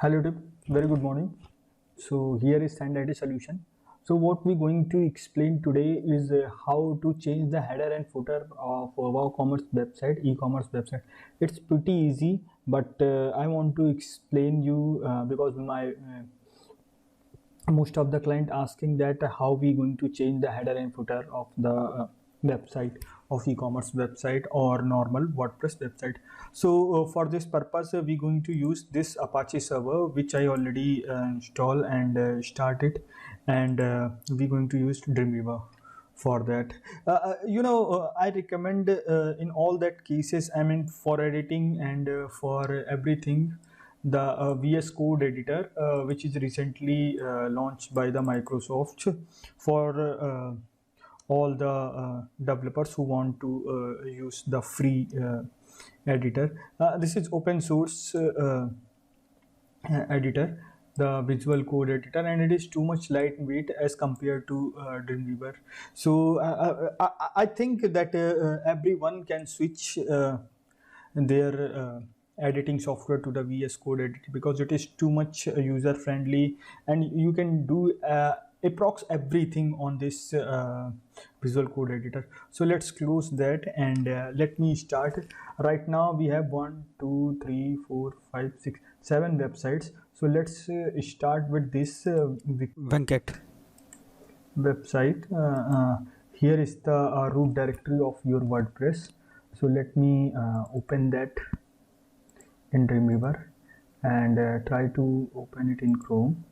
Hello, Tip. Very good morning. So here is Sand IT solution. So what we're going to explain today is how to change the header and footer of WooCommerce website, e-commerce website. It's pretty easy, but I want to explain you because my most of the client asking that how we going to change the header and footer of the website of e-commerce website or normal WordPress website. So for this purpose we going to use this Apache server, which I already install and started, and we going to use Dreamweaver for that. I recommend in all that cases, I mean, for editing and for everything, the VS Code editor, which is recently launched by the Microsoft for all the developers who want to use the free editor. This is open source editor, the Visual Code editor, and it is too much lightweight as compared to Dreamweaver. So I think that everyone can switch their editing software to the VS Code editor because it is too much user friendly, and you can do approx everything on this Visual Code editor. So let's close that and let me start. Right now we have 1 2 3 4 5 6 7 websites. So let's start with this Venkat. website. Here is the root directory of your WordPress. So let me open that in Dreamweaver and try to open it in Chrome.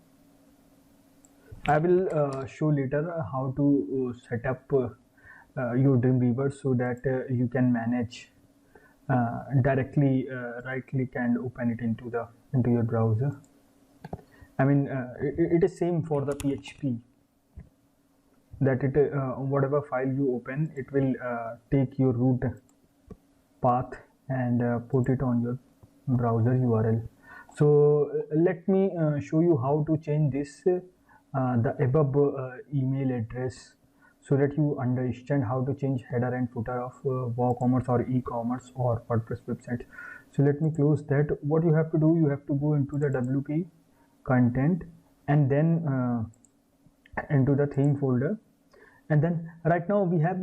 I will show later how to set up your Dreamweaver so that you can manage directly, right click and open it into your browser. I mean, it is same for the PHP, that it whatever file you open, it will take your root path and put it on your browser URL. So let me show you how to change this the above email address, so that you understand how to change header and footer of WooCommerce or e-commerce or WordPress website. So let me close that. What you have to do, you have to go into the WP content and then into the theme folder, and then right now we have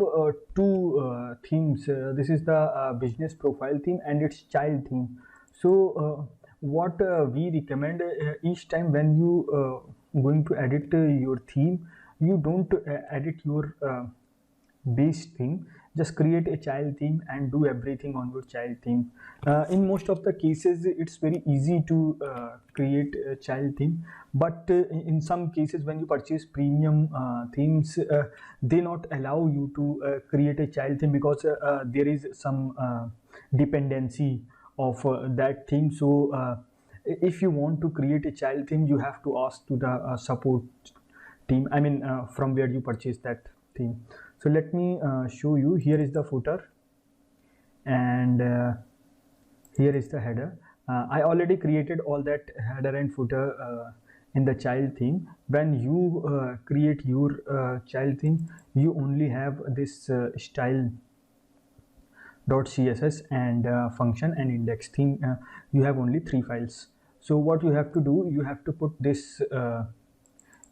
two themes. This is the business profile theme and its child theme. So what we recommend, each time when you going to edit your theme, you don't edit your base theme, just create a child theme and do everything on your child theme. In most of the cases it's very easy to create a child theme, but in some cases when you purchase premium themes, they not allow you to create a child theme because there is some dependency of that theme. So if you want to create a child theme, you have to ask to the support team, I mean from where you purchase that theme. So let me show you. Here is the footer and here is the header. I already created all that header and footer in the child theme. When you create your child theme, you only have this style .css and function and index theme. You have only 3 files. So what you have to do, you have to put this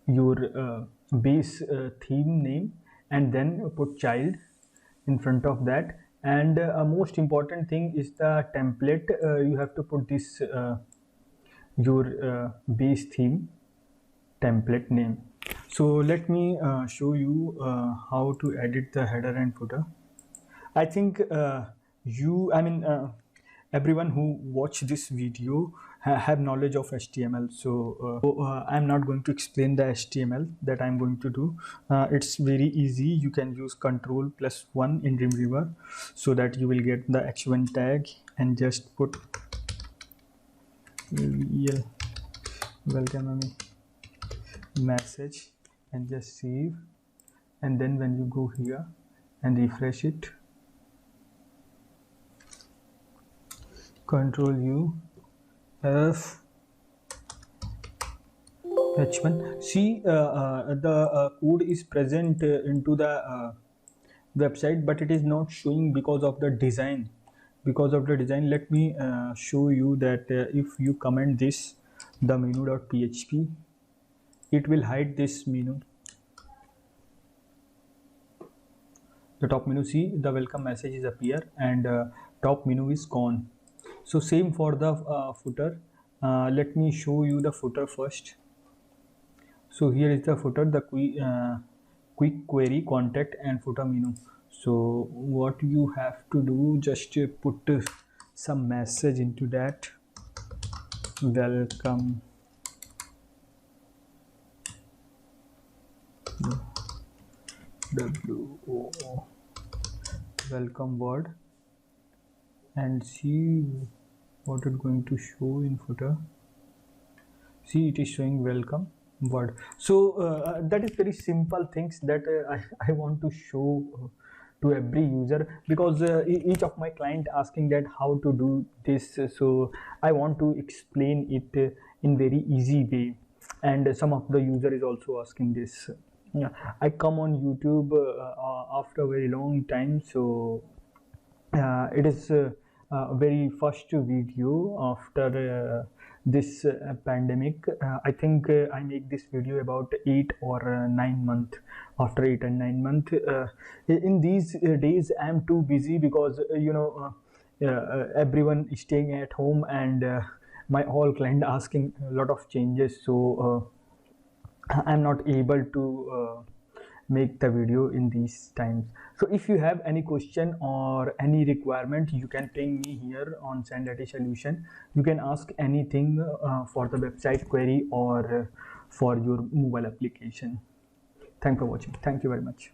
your base theme name and then put child in front of that, and most important thing is the template. You have to put this your base theme template name. So let me show you how to edit the header and footer. I think everyone who watch this video have knowledge of HTML. So I'm not going to explain the HTML that I'm going to do. It's very easy. You can use Ctrl+1 in Dreamweaver so that you will get the h1 tag and just put welcome message and just save. And then when you go here and refresh it, Control U F H1. See, the code is present into the website, but it is not showing because of the design. Let me show you that if you comment this the menu.php. It will hide this menu. The top menu, see the welcome message is appear, and top menu is gone. So same for the footer. Let me show you the footer first. So here is the footer, the quick query, contact and footer menu. So what you have to do, just put some message into that. Welcome WOO, welcome word, and see what it's going to show in footer. See, it is showing welcome word. So that is very simple things that I want to show to every user, because each of my client asking that how to do this. So I want to explain it in very easy way, and some of the user is also asking this. Yeah, I come on YouTube after a very long time, so it is very first video after this pandemic. I think I make this video about 8 or 9 months. After 8 and 9 months, in these days I am too busy, because everyone is staying at home, and my whole client asking a lot of changes. So I'm not able to make the video in these times. So if you have any question or any requirement, you can ping me here on SendIT Solution. You can ask anything for the website query or for your mobile application. Thanks for watching. Thank you very much.